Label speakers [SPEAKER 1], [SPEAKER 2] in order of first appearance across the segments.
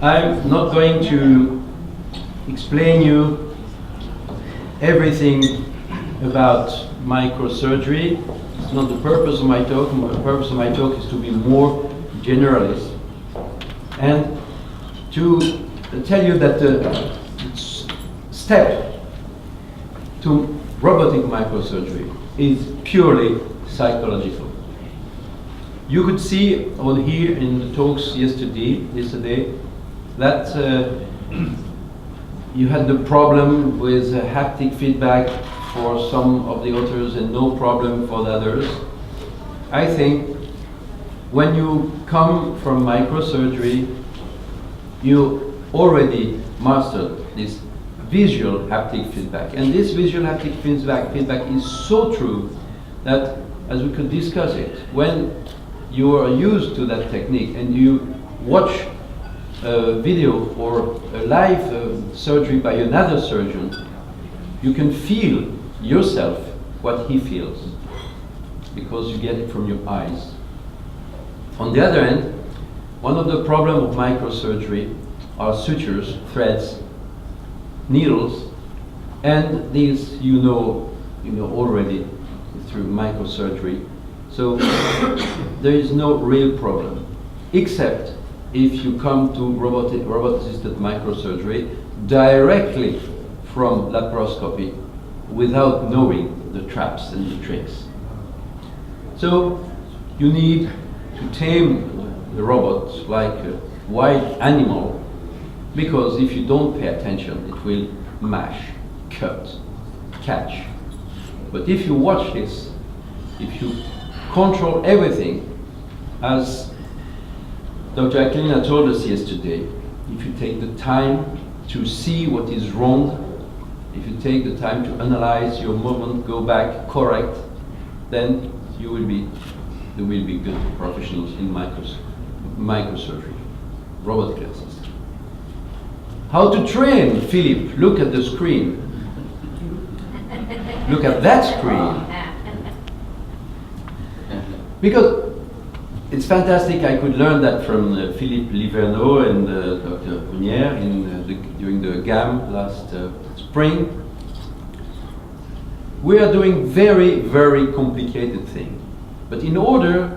[SPEAKER 1] I'm not going to explain you everything about microsurgery. It's not the purpose of my talk. The purpose of my talk is to be more generalist and to tell you that the step to robotic microsurgery is purely psychological. You could see on here in the talks yesterday that you had the problem with haptic feedback for some of the authors and no problem for the others. I think when you come from microsurgery, you already mastered this visual haptic feedback. And this visual haptic feedback is so true that, as we could discuss it, when you are used to that technique and you watch a video or a live surgery by another surgeon, you can feel yourself what he feels because you get it from your eyes. On the other hand, one of the problems of microsurgery are sutures, threads, needles, and these you know already through microsurgery. So there is no real problem, except if you come to robot-assisted microsurgery directly from laparoscopy without knowing the traps and the tricks. So you need to tame the robot like a wild animal, because if you don't pay attention, it will mash, cut, catch. But if you watch this, if you control everything, as Dr. Aquilina told us yesterday, if you take the time to see what is wrong, if you take the time to analyze your movement, go back, correct, then there will be good professionals in microsurgery, robotic assistant. How to train, Philip? Look at the screen. Look at that screen. Because it's fantastic. I could learn that from Philippe Liverneau and Dr. Brunière during the GAM last spring. We are doing very, very complicated things. But in order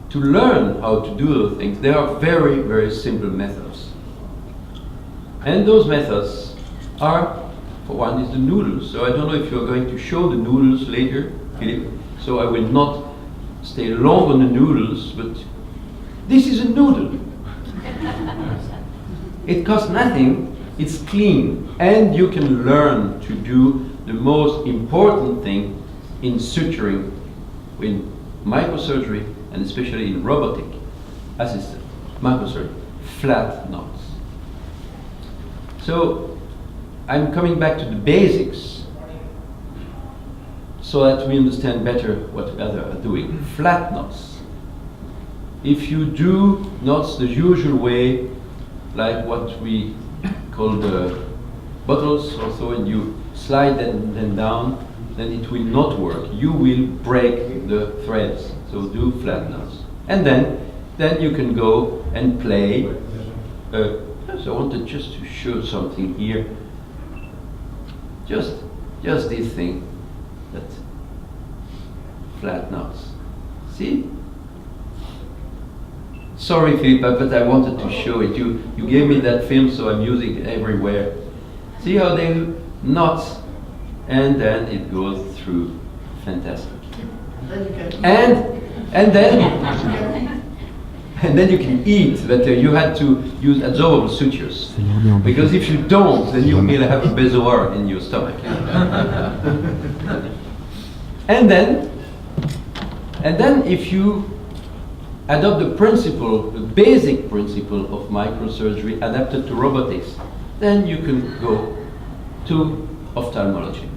[SPEAKER 1] to learn how to do those things, there are very, very simple methods. And those methods are, for one, is the noodles. So I don't know if you're going to show the noodles later, Philippe. So I will not stay long on the noodles, but this is a noodle. It costs nothing, it's clean, and you can learn to do the most important thing in suturing, in microsurgery, and especially in robotic assisted microsurgery, flat knots. So I'm coming back to the basics so that we understand better what others are doing. Flat knots. If you do knots the usual way, like what we call the bottles or so, and you slide them down, then it will not work. You will break the threads. So do flat knots. And then you can go and play. So I wanted just to show something here. Just this thing. That flat knots. See? Sorry, Philippe, but I wanted to show it. You gave me that film, so I'm using it everywhere. See how they knots, and then it goes through. Fantastic. And then you can eat, but you had to use adsorbable sutures. Because if you don't, then you will have a bezoar in your stomach. And then if you adopt the principle, the basic principle of microsurgery adapted to robotics, then you can go to ophthalmology,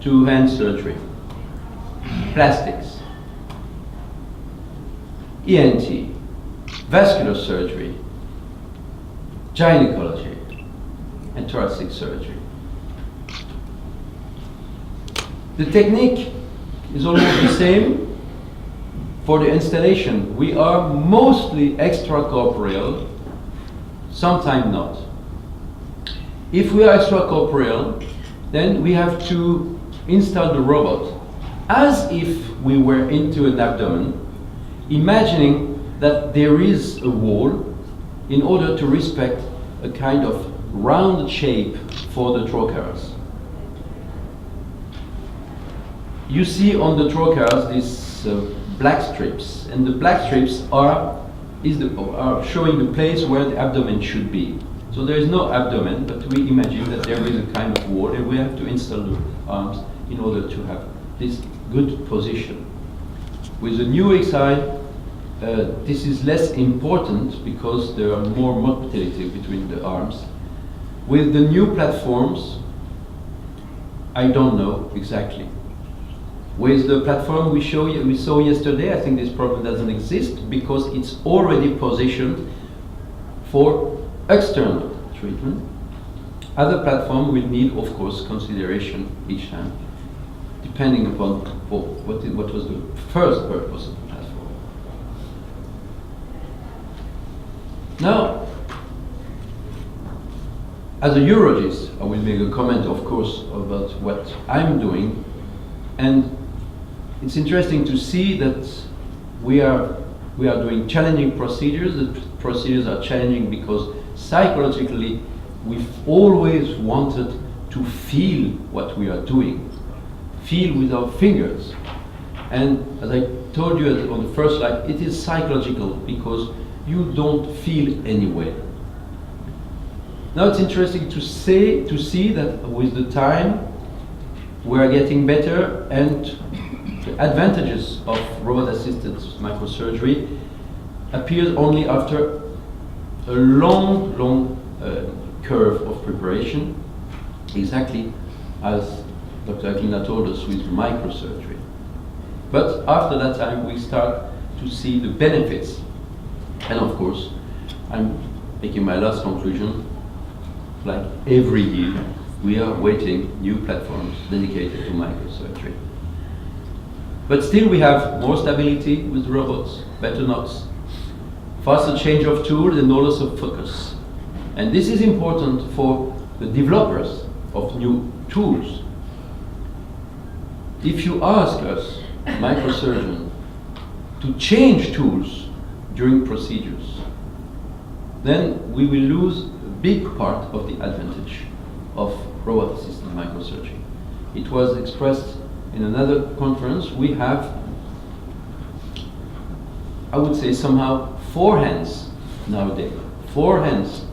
[SPEAKER 1] to hand surgery, plastics, ENT, vascular surgery, gynecology, and thoracic surgery. The technique is almost the same. For the installation, we are mostly extracorporeal, sometimes not. If we are extracorporeal, then we have to install the robot as if we were into an abdomen, imagining that there is a wall in order to respect a kind of round shape for the trocars. You see on the trocars these black strips, and the black strips are showing the place where the abdomen should be. So there is no abdomen, but we imagine that there is a kind of wall, and we have to install the arms in order to have this good position. With the new XI, this is less important because there are more motility between the arms. With the new platforms, I don't know exactly. With the platform we saw yesterday, I think this problem doesn't exist because it's already positioned for external treatment. Other platform will need, of course, consideration each time, depending upon what was the first purpose of the platform. Now, as a urologist, I will make a comment, of course, about what I'm doing, and it's interesting to see that we are doing challenging procedures. The procedures are challenging because psychologically we've always wanted to feel what we are doing, feel with our fingers. And as I told you on the first slide, it is psychological because you don't feel anyway. Now it's interesting to see that with the time we are getting better, and the advantages of robot-assisted microsurgery appears only after a long curve of preparation, exactly as Dr. Aquilina told us with microsurgery. But after that time, we start to see the benefits. And of course, I'm making my last conclusion. Like every year, we are waiting new platforms dedicated to microsurgery. But still we have more stability with robots, better knots, faster change of tools, and also focus. And this is important for the developers of new tools. If you ask us, microsurgeons, to change tools during procedures, then we will lose a big part of the advantage of robot-assisted microsurgery. It was expressed in another conference. We have, I would say, somehow 4 hands nowadays. 4 hands.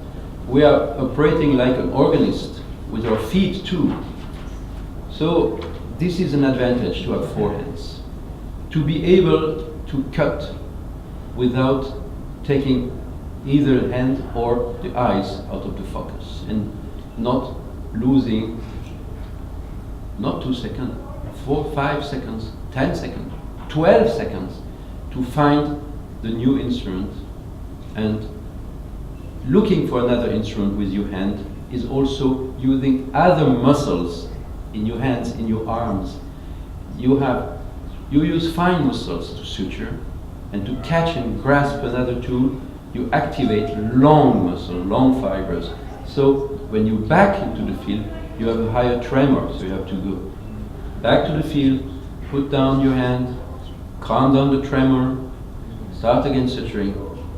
[SPEAKER 1] We are operating like an organist with our feet too. So this is an advantage to have 4 hands. To be able to cut without taking either hand or the eyes out of the focus, and not losing, not 2 seconds, 4, 5 seconds, 10 seconds, 12 seconds to find the new instrument. And looking for another instrument with your hand is also using other muscles in your hands, in your arms. You use fine muscles to suture, and to catch and grasp another tool, you activate long muscle, long fibers. So when you back into the field, you have a higher tremor, so you have to go back to the field, put down your hand, calm down the tremor, start again suturing,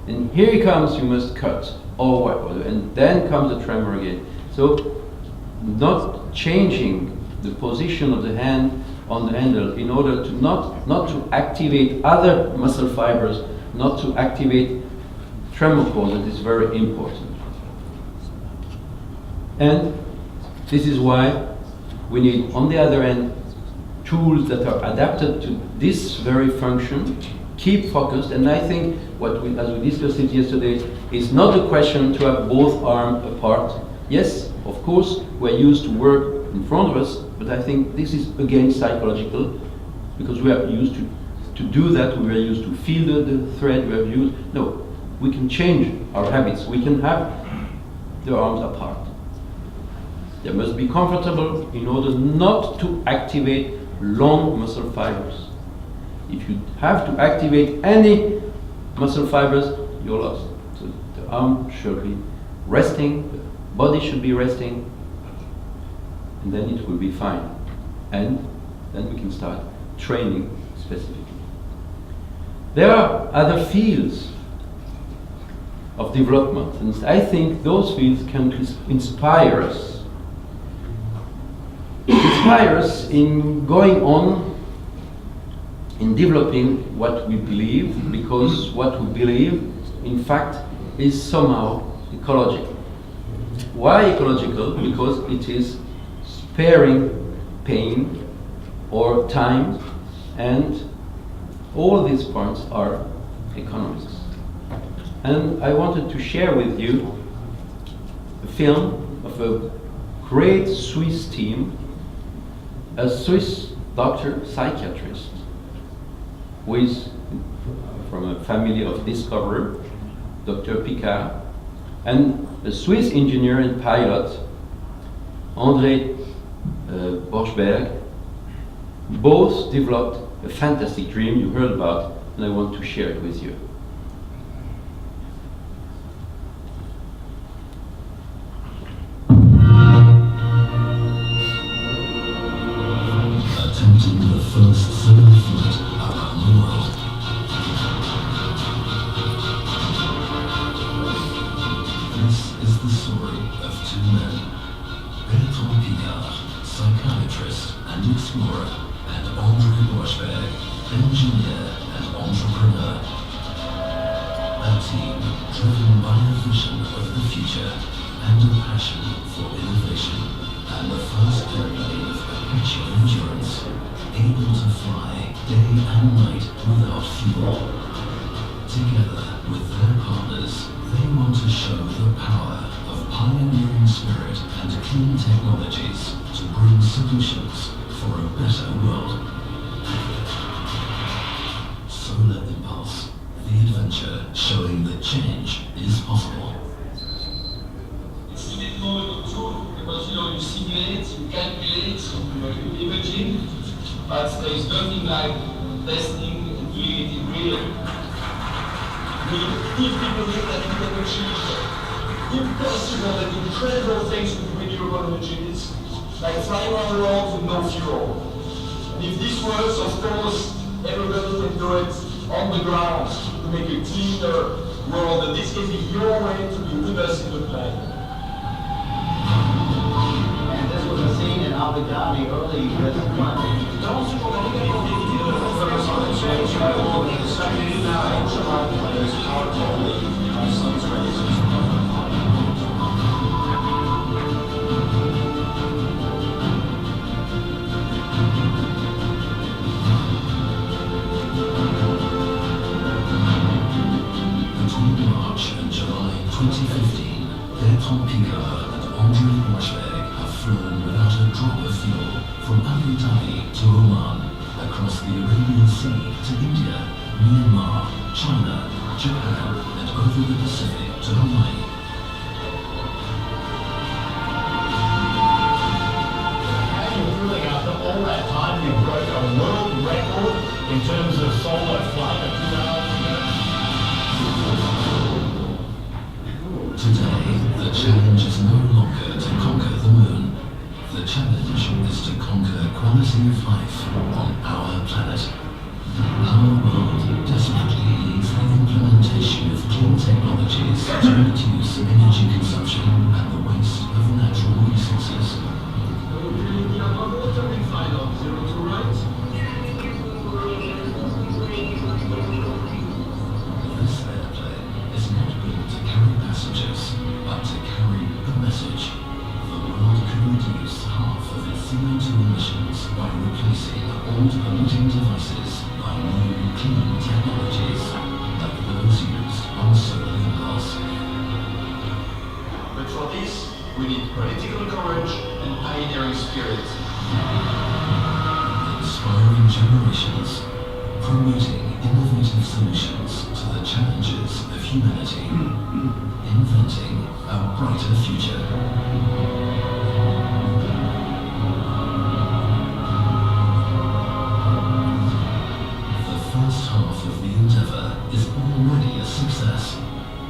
[SPEAKER 1] and here he comes, you must cut, or whatever, and then comes the tremor again. So not changing the position of the hand on the handle in order to not to activate other muscle fibers, not to activate tremor causes is very important. And this is why we need, on the other end, tools that are adapted to this very function, keep focused, and I think as we discussed it yesterday, is not a question to have both arms apart. Yes, of course, we're used to work in front of us, but I think this is again psychological, because we are used to do that, we are used to feel the thread, we are used, no, we can change our habits, we can have the arms apart. They must be comfortable in order not to activate long muscle fibers. If you have to activate any muscle fibers, you're lost. So the arm should be resting, the body should be resting, and then it will be fine. And then we can start training specifically. There are other fields of development, and I think those fields can inspire us. Inspire us in going on in developing what we believe, because what we believe, in fact, is somehow ecological. Why ecological? Because it is sparing pain or time, and all these points are economics. And I wanted to share with you a film of a great Swiss team, a Swiss doctor, psychiatrist, who is from a family of discoverer, Dr. Picard, and a Swiss engineer and pilot, André Borschberg. Both developed a fantastic dream you heard about, and I want to share it with you.
[SPEAKER 2] Attempting the first solo flight around the world. This is the story of two men, Bertrand Picard, psychiatrist and explorer, and André Borschberg, engineer and entrepreneur. A team driven by a vision of the future and a passion for innovation, and the first airplane of perpetual endurance, able to fly day and night without fuel. Together with their partners, they want to show the power of pioneering spirit and clean technologies to bring solutions for a better world. Solar Impulse, the adventure showing that change is possible.
[SPEAKER 3] It's uniquement a tool because you simulate, you calculate, you imagine, but there is nothing like testing and doing it in real. If people think that we can achieve impossible and incredible things with renewable energies, like flying around with no fuel. And if this works, of course, everybody can do it on the ground to make a cleaner world, and this can be your way to be with us in the plane.
[SPEAKER 4] And this was a scene in Abu Dhabi early this month.
[SPEAKER 2] Between March and July 2015, Bertrand Picard and André Borschberg have flown without a drop of fuel from Abu Dhabi to Oman, across the Arabian Sea to India, Myanmar, China, Japan, and over the Pacific to Hawaii.
[SPEAKER 4] How are you feeling after all that time? You broke a world record in terms of solo flight of 2 hours ago.
[SPEAKER 2] Today, the challenge is no longer to conquer the moon. The challenge is to conquer quality of life on our planet. Our world desperately needs the implementation of clean technologies to reduce energy consumption and the waste of natural resources. This airplane is not built to carry passengers, but to carry a message. The world could reduce half of its CO2 emissions by replacing old polluting devices by new clean technologies, like those used on Solar Impulse.
[SPEAKER 3] But for this, we need political courage and pioneering spirit.
[SPEAKER 2] Inspiring generations, promoting innovative solutions to the challenges of humanity, inventing a brighter future. The first half of the endeavor is already a success.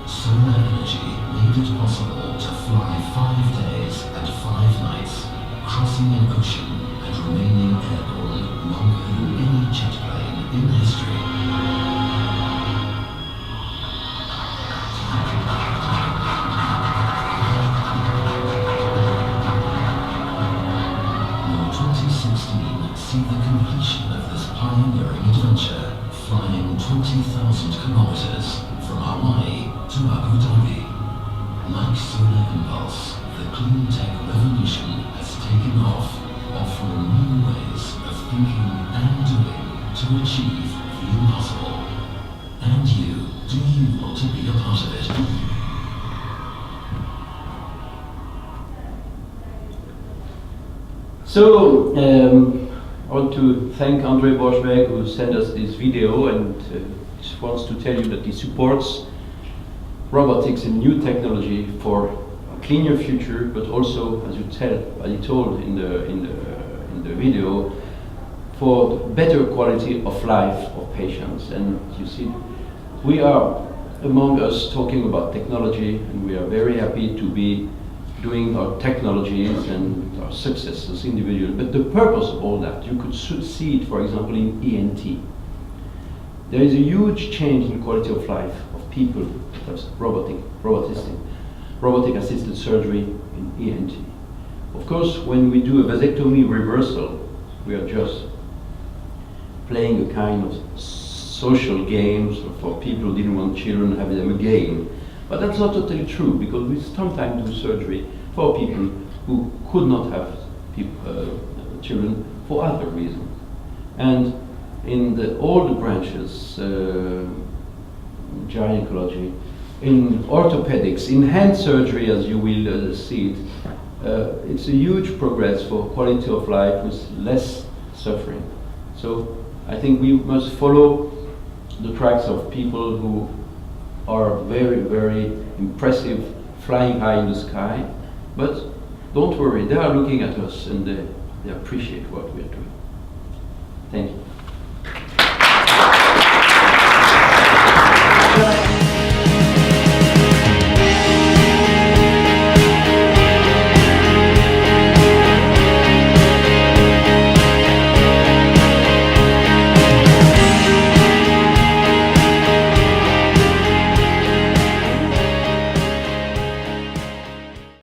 [SPEAKER 2] Solar energy made it possible to fly 5 days and 5 nights, crossing an ocean and remaining airborne longer than any jet plane in history. Will 2016 see the completion of this pioneering adventure, flying 20,000 kilometers from Hawaii to Abu Dhabi? Like Solar Impulse, the clean tech revolution has taken off, offering new ways of thinking and doing to achieve the impossible. And do you want to be a part of it?
[SPEAKER 1] So, I want to thank Andre Borschberg who sent us this video and just wants to tell you that he supports robotics and new technology for a cleaner future, but also, as you told in the video, for better quality of life of patients. And you see, we are among us talking about technology, and we are very happy to be doing our technologies and our success as individuals. But the purpose of all that, you could see it, for example, in ENT. There is a huge change in quality of life of people that have robotic assisted surgery in ENT. Of course, when we do a vasectomy reversal, we are just playing a kind of social games for people who didn't want children, have them a game. But that's not totally true, because we sometimes do surgery for people who could not have children for other reasons. And in all the branches, gynecology, in orthopedics, in hand surgery, as you will see it, it's a huge progress for quality of life with less suffering. So I think we must follow the tracks of people who are very, very impressive, flying high in the sky. But don't worry, they are looking at us and they appreciate what we are doing. Thank you.